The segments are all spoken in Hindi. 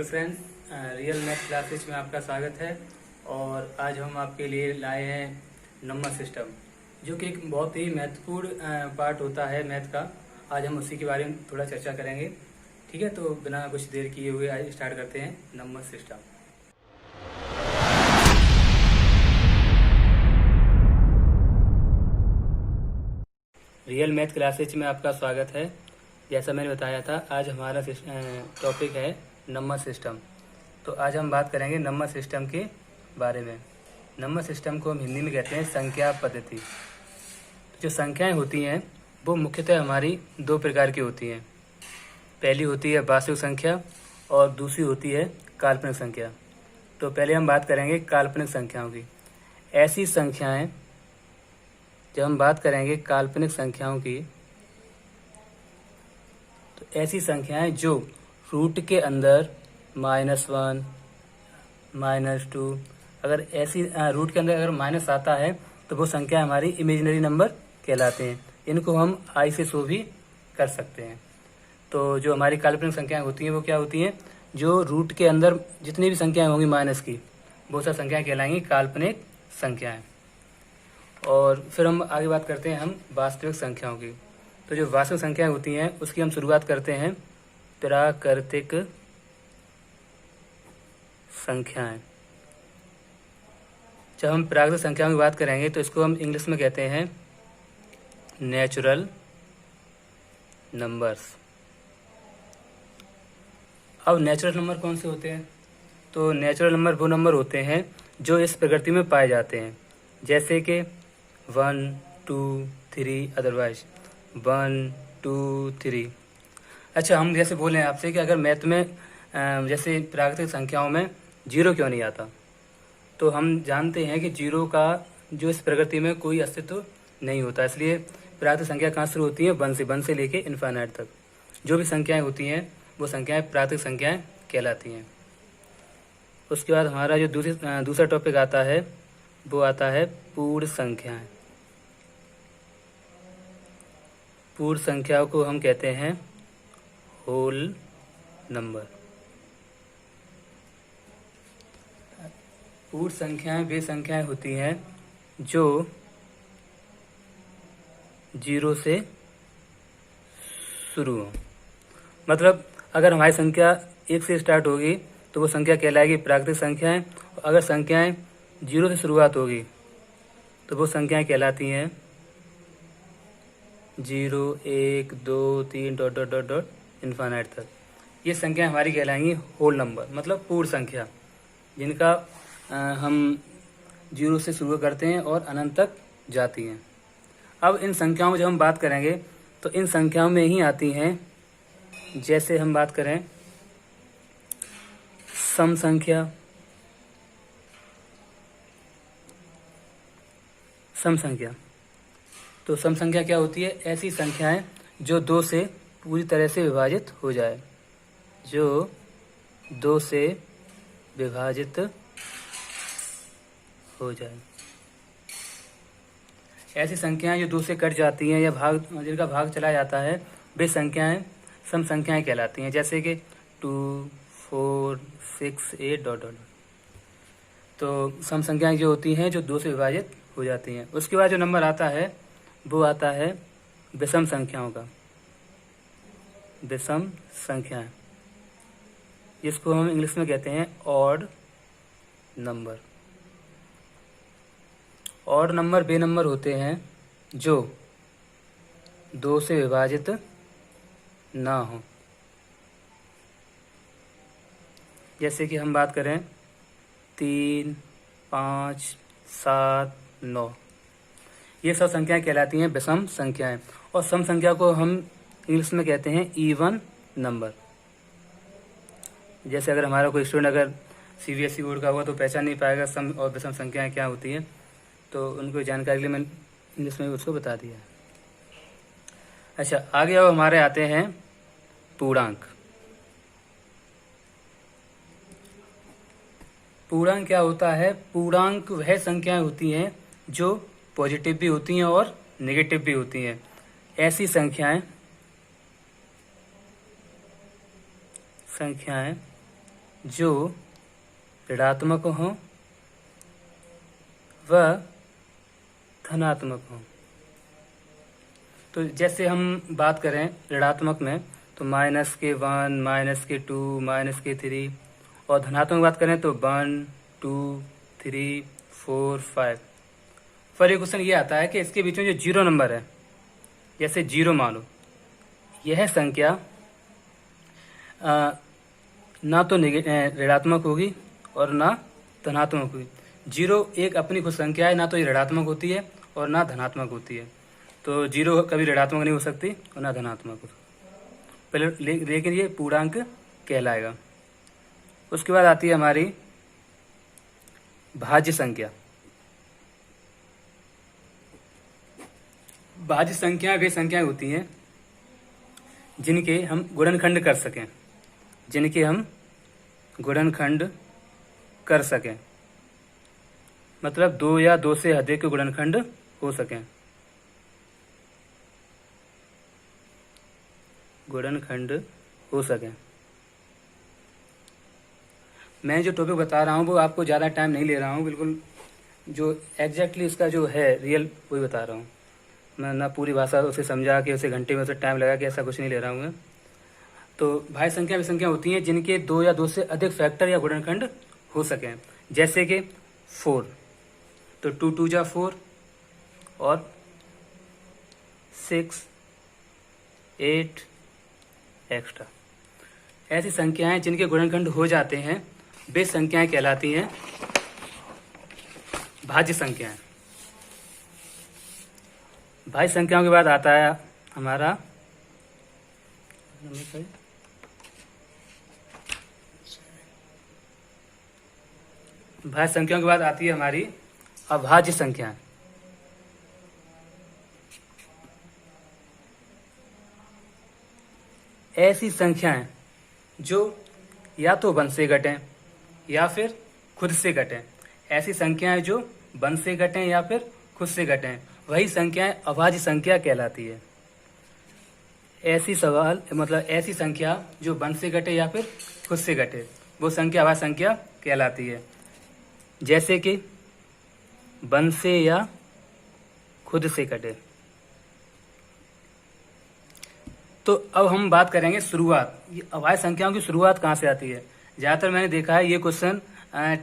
Hello friends, real math classes में आपका स्वागत है। और आज हम आपके लिए लाए हैं नंबर सिस्टम, जो कि एक बहुत ही महत्वपूर्ण पार्ट होता है मैथ का। आज हम उसी के बारे में थोड़ा चर्चा करेंगे। ठीक है, तो बिना कुछ देर किए हुए आज स्टार्ट करते हैं number system. Real math classes में आपका स्वागत है। जैसा मैंने बताया था, आज हमारा टॉपिक है नंबर सिस्टम। तो आज हम बात करेंगे नंबर सिस्टम के बारे में। नंबर सिस्टम को हम हिंदी में कहते हैं संख्या पद्धति। जो संख्याएं होती हैं वो मुख्यतः हमारी दो प्रकार की होती हैं। पहली होती है वास्तविक संख्या और दूसरी होती है काल्पनिक संख्या। तो पहले हम बात करेंगे काल्पनिक संख्याओं की। ऐसी संख्याएं, जब हम बात करेंगे काल्पनिक संख्याओं की, तो ऐसी संख्याएं जो रूट के अंदर -1, -2, अगर ऐसी रूट के अंदर अगर माइनस आता है तो वो संख्या हमारी इमेजिनरी नंबर कहलाते हैं। इनको हम आई से शो भी कर सकते हैं। तो जो हमारी काल्पनिक संख्याएं होती हैं वो क्या होती हैं? जो रूट के अंदर जितनी भी संख्याएं होंगी माइनस की, वो सब संख्याएं कहलाएंगी काल्पनिक संख्याएं। और फिर हम आगे बात करते हैं हम वास्तविक संख्याओं की। तो जो वास्तविक संख्याएं होती हैं उसकी हम शुरुआत करते हैं प्राकृतिक संख्याएं। जब हम प्राकृतिक संख्याओं की बात करेंगे तो इसको हम इंग्लिश में कहते हैं नेचुरल नंबर्स। अब नेचुरल नंबर कौन से होते हैं? तो नेचुरल नंबर वो नंबर होते हैं जो इस प्रकृति में पाए जाते हैं, जैसे कि 1, 2, 3, अदरवाइज 1, 2, 3। अच्छा, हम जैसे बोले आपसे कि अगर मैथ में जैसे प्राकृतिक संख्याओं में जीरो क्यों नहीं आता, तो हम जानते हैं कि जीरो का जो इस प्रकृति में कोई अस्तित्व नहीं होता। इसलिए प्राकृतिक संख्या कहाँ शुरू होती है? 1 से लेके इन्फाइनाइट तक जो भी संख्याएं होती हैं वो संख्याएं प्राकृतिक संख्याएं कहलाती हैं। उसके बाद हमारा जो दूसरा टॉपिक आता है वो आता है पूर्ण संख्याएं। पूर्ण संख्याओं को हम कहते हैं होल नंबर। पूर्ण संख्याएं वे संख्याएं होती हैं जो जीरो से शुरू हो। मतलब अगर हमारी संख्या 1 से स्टार्ट होगी तो वो संख्या कहलाएगी प्राकृतिक संख्याएं। अगर संख्याएं 0 से शुरुआत होगी तो वो संख्याएं कहलाती हैं 0, 1, 2, 3 dot dot dot dot infinite तक। ये संख्याएं हमारी कहलाएंगी होल नंबर, मतलब पूर्ण संख्या, जिनका हम 0 से शुरू करते हैं और अनंत तक जाती हैं। अब इन संख्याओं में जब हम बात करेंगे तो इन संख्याओं में ही आती हैं, जैसे हम बात करें सम संख्या। सम संख्या, तो सम संख्या क्या होती है? ऐसी संख्याएं जो 2 से पूरी तरह से विभाजित हो जाए। जो 2 से विभाजित हो जाए। ऐसी संख्याएं जो 2 से कट जाती हैं या जिनका भाग चला जाता है, वे संख्याएं सम संख्याएं कहलाती हैं, जैसे कि 2, 4, 6, 8 डॉट डॉट। तो सम संख्याएं जो होती हैं जो 2 से विभाजित हो जाती हैं। उसके बाद जो नंबर आता है वो आता है विषम संख्याओं का। विषम संख्याएं, जिसको हम इंग्लिश में कहते हैं ऑड नंबर। ऑड नंबर वे नंबर होते हैं जो 2 से विभाजित ना हो। जैसे कि हम बात करें 3, 5, 7, 9, ये सब संख्याएं कहलाती हैं विषम संख्याएं। और सम संख्या को हम इंग्लिश में कहते हैं इवन नंबर। जैसे अगर हमारा कोई स्टूडेंट अगर सीबीएसई बोर्ड का हुआ तो पहचान नहीं पाएगा सम और विषम संख्याएं क्या होती हैं, तो उनको जानकारी के लिए मैंने इंग्लिश में उसको बता दिया। अच्छा, आगे अब हमारे आते हैं पूर्णांक। पूर्णांक क्या होता है? पूर्णांक वह संख्याएं होती हैं जो पॉजिटिव भी होती हैं और नेगेटिव भी होती हैं। ऐसी संख्याएं जो ऋणात्मक हो व धनात्मक हो। तो जैसे हम बात करें ऋणात्मक में तो -1, -2, -3, और धनात्मक बात करें तो 1, 2, 3, 4, 5। पर ये क्वेश्चन ये आता है कि इसके बीच में जो 0 नंबर है, जैसे 0 मान लो, यह संख्या ना तो ऋणात्मक होगी और ना धनात्मक होगी। 0 एक अपनी खुद संख्या है, ना तो ये ऋणात्मक होती है और ना धनात्मक होती है। तो 0 कभी ऋणात्मक नहीं हो सकती और ना धनात्मक हो सकती पहले, लेकिन ये पूर्णांक कहलाएगा। उसके बाद आती है हमारी भाज्य संख्या। भाज्य संख्या वे संख्याएं होती हैं जिनके हम गुणनखंड कर सकें, मतलब 2 या 2 से अधिक के गुणनखंड हो सकें। मैं जो टॉपिक बता रहा हूँ वो आपको ज़्यादा टाइम नहीं ले रहा हूँ, बिल्कुल जो एग्जैक्टली इसका जो है रियल वही बता रहा हूँ। मैं ना पूरी भाषा उसे समझा के उसे घंटे में उसे टाइम लगा के ऐसा कुछ नहीं ले रहा हूँ मैं। तो भाज्य संख्या वे संख्या होती हैं जिनके 2 या 2 से अधिक फैक्टर या गुणनखंड हो सकें, जैसे कि 4, तो 2 2 जा 4 और 6, 8 एक्स्ट्रा। ऐसी संख्याएं जिनके गुणनखंड हो जाते हैं वे संख्याएं कहलाती हैं भाज्य संख्याएं। भाज्य संख्याओं के बाद आता है हमारा भाज्य संख्याओं के बाद आती है हमारी अभाज्य संख्याएं। ऐसी संख्याएं जो या तो 1 से घटें या फिर खुद से घटें। ऐसी संख्याएं जो 1 से घटें या फिर खुद से घटें, वही संख्याएं अभाज्य संख्या कहलाती है। ऐसी संख्या जो 1 से घटे या फिर खुद से घटे, वो संख्या अभाज्य संख्या कहलाती है, जैसे कि 1 से या खुद से घटे। तो अब हम बात करेंगे शुरुआत, ये अभाज्य संख्याओं की शुरुआत कहाँ से आती है। ज़्यादातर मैंने देखा है ये क्वेश्चन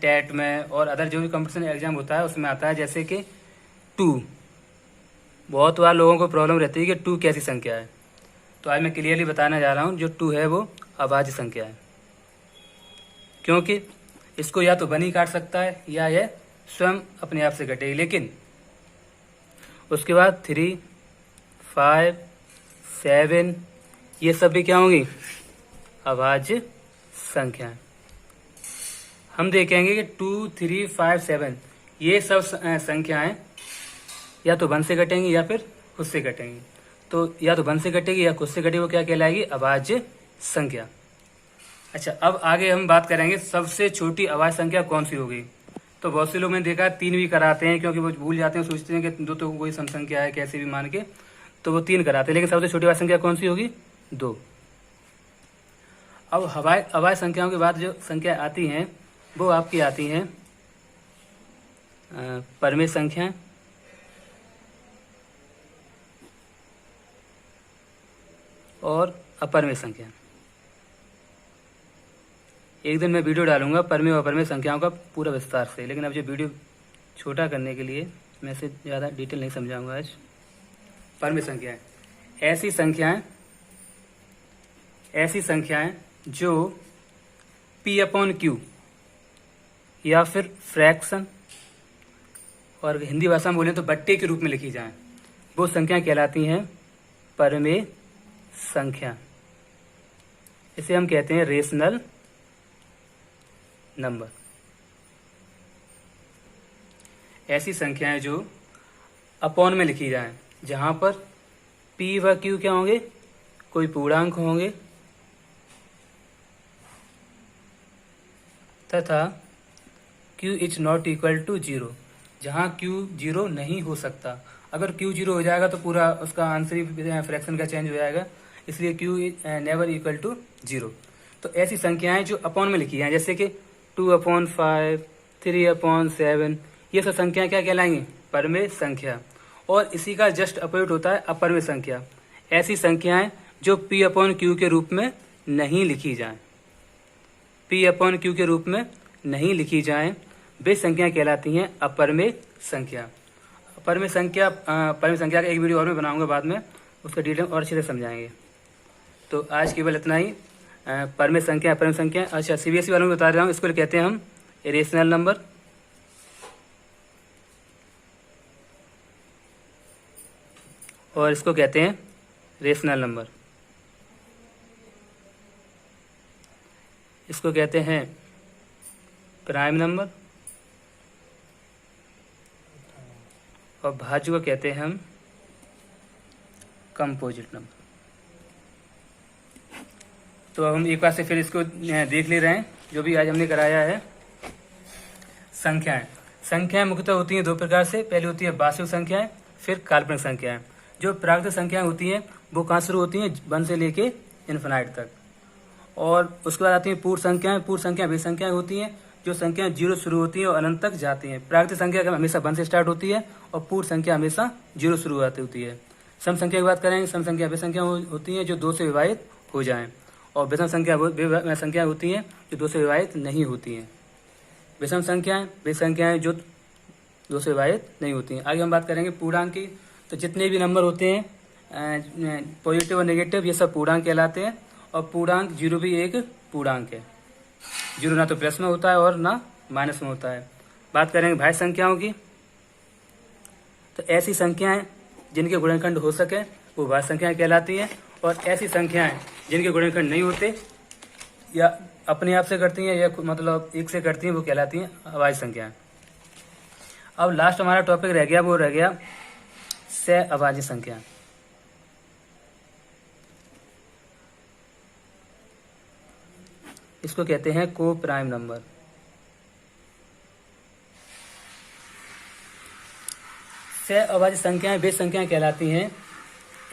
टेट में और अदर जो भी कंपटीशन एग्जाम होता है उसमें आता है, जैसे कि 2। बहुत बार लोगों को प्रॉब्लम रहती है कि 2 कैसी संख्या है। तो आज मैं क्लियरली बताने जा रहा हूँ जो 2 है वो अभाज्य संख्या है, क्योंकि इसको या तो 1 ही काट सकता है या यह स्वयं अपने आप से घटेगी। लेकिन उसके बाद 3, 5, 7 ये सब भी क्या होंगी, अभाज्य संख्याएं। हम देखेंगे कि 2, 3, 5, 7 ये सब संख्याएं या तो 1 से घटेंगी या फिर खुद से घटेंगी। तो या तो 1 से घटेगी या खुद से घटेगी, वो क्या कहलाएगी, अभाज्य संख्या। अच्छा, अब आगे हम बात करेंगे सबसे छोटी अभाज्य संख्या कौन सी होगी। तो बहुत से लोग मैंने देखा 3 भी कराते हैं, क्योंकि वो भूल जाते हैं, सोचते हैं कि 2 तो वही सम संख्या है कैसे भी मान के, तो वो 3 कराते हैं। लेकिन सबसे छोटी अभाज्य संख्या कौन सी होगी, 2। अब अभाज्य संख्याओं के बाद जो संख्या आती हैं वो आपकी आती हैं परमेय संख्याएं और अपरमेय संख्या। एक दिन मैं वीडियो डालूंगा परमेय और अपरमेय संख्याओं का पूरा विस्तार से, लेकिन अब जो वीडियो छोटा करने के लिए मैं इसे ज़्यादा डिटेल नहीं समझाऊंगा आज। परमेय संख्याएं ऐसी संख्याएं जो P/Q या फिर फ्रैक्शन, और हिंदी भाषा में बोलें तो बट्टे के रूप में लिखी जाएं, वो संख्याएं कहलाती हैं परमेय संख्या। इसे हम कहते हैं रेशनल नंबर। ऐसी संख्याएं जो अपॉन में लिखी जाएं, जहां पर P व Q क्या होंगे, कोई पूर्णांक होंगे, तथा Q is not equal to 0, जहां Q 0 नहीं हो सकता। अगर Q 0 हो जाएगा तो पूरा उसका आंसर ही फ्रैक्शन का चेंज हो जाएगा, इसलिए Q नेवर इक्वल टू 0। तो ऐसी संख्याएं जो अपॉन में लिखी हैं, जैसे कि 2/5, 3/7, ये सब संख्याएं क्या कहलाएंगी? परमेय संख्या। और इसी का जस्ट अपोजिट होता है अपरमेय संख्या। ऐसी संख्याएं जो P/Q के रूप में नहीं लिखी जाएं, P/Q के रूप में नहीं लिखी जाएं, वे संख्याएं कहलाती हैं अपरमेय संख्या। परमेय संख्या का एक वीडियो और मैं बनाऊंगा बाद में, उसका डिटेल और अच्छे से समझाएंगे। तो आज केवल इतना ही। परमेय संख्या, अपरमेय संख्या। अच्छा, CBSE वालों को बता रहा हूँ, इसको कहते हैं हम इरेशनल नंबर, और इसको कहते हैं रेशनल नंबर। इसको कहते हैं प्राइम नंबर, और भाज्य को कहते हैं हम कंपोजिट नंबर। तो अब हम एक बार से फिर इसको देख ले रहे हैं, जो भी आज हमने कराया है। संख्याएं मुख्यतः होती हैं दो प्रकार से। पहले होती है वास्तविक संख्याएं, फिर काल्पनिक संख्याएं। जो प्राकृतिक संख्याएं होती हैं वो कहाँ शुरू होती हैं? 1 से लेके इन्फिनाइट तक। और उसके बाद आती हैं पूर्ण संख्याएं। पूर्ण संख्याएं वे संख्याएं होती हैं जो संख्याएं 0 शुरू होती हैं और अनंत तक जाती हैं। प्राकृतिक संख्या हमेशा 1 से स्टार्ट होती है और पूर्ण संख्या हमेशा 0 शुरुआत होती है। सम संख्या की बात करेंगे, सम संख्या वे संख्या होती हैं जो 2 से विभाजित हो जाएं, और विषम संख्या वे संख्या होती हैं जो 2 से विभाजित नहीं होती हैं। विषम संख्याएं वे संख्याएं जो 2 से विभाजित नहीं होती हैं। आगे हम बात करेंगे पूर्णांक की। तो जितने भी नंबर होते हैं पॉजिटिव और नेगेटिव, ये सब पूर्णांक कहलाते हैं। और पूर्णांक 0 भी एक पूर्णांक है। 0 ना तो प्लस में होता है और ना माइनस में होता है। बात करेंगे भाज्य संख्याओं की। तो ऐसी संख्याएं जिनके गुणनखंड हो सके वो भाज्य संख्याएं कहलाती हैं, और ऐसी संख्याएं जिनके गुणनखंड नहीं होते या अपने आप से करती हैं या मतलब 1 से करती हैं वो कहलाती हैं अभाज्य संख्याएं। अब लास्ट हमारा टॉपिक रह गया सहअभाज्य संख्या। इसको कहते हैं को प्राइम नंबर। सहअभाज्य संख्याएं वे संख्याएं कहलाती हैं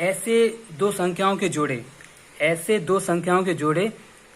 ऐसे दो संख्याओं के जोड़े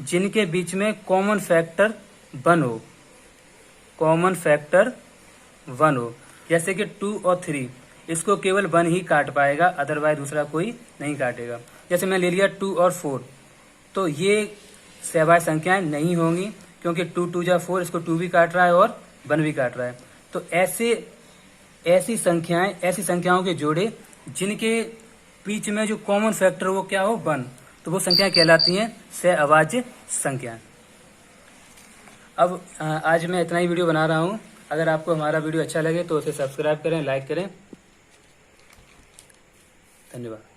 जिनके बीच में कॉमन फैक्टर 1 हो। जैसे कि 2 और 3, इसको केवल 1 ही काट पाएगा, अदरवाइज दूसरा कोई नहीं काटेगा। जैसे मैं ले लिया 2 और 4, तो ये सहअभाज्य संख्याएं नहीं होंगी, क्योंकि 2 2 जा 4, इसको 2 भी काट रहा है और 1 भी काट रहा है। तो ऐसी संख्याओं के जोड़े जिनके बीच में जो कॉमन फैक्टर वो क्या हो? 1, तो वो संख्याएं कहलाती हैं सहअभाज्य संख्याएं। अब आज मैं इतना ही वीडियो बना रहा हूँ। अगर आपको हमारा वीडियो अच्छा लगे तो उसे सब्सक्राइब करें, लाइक करें। धन्यवाद।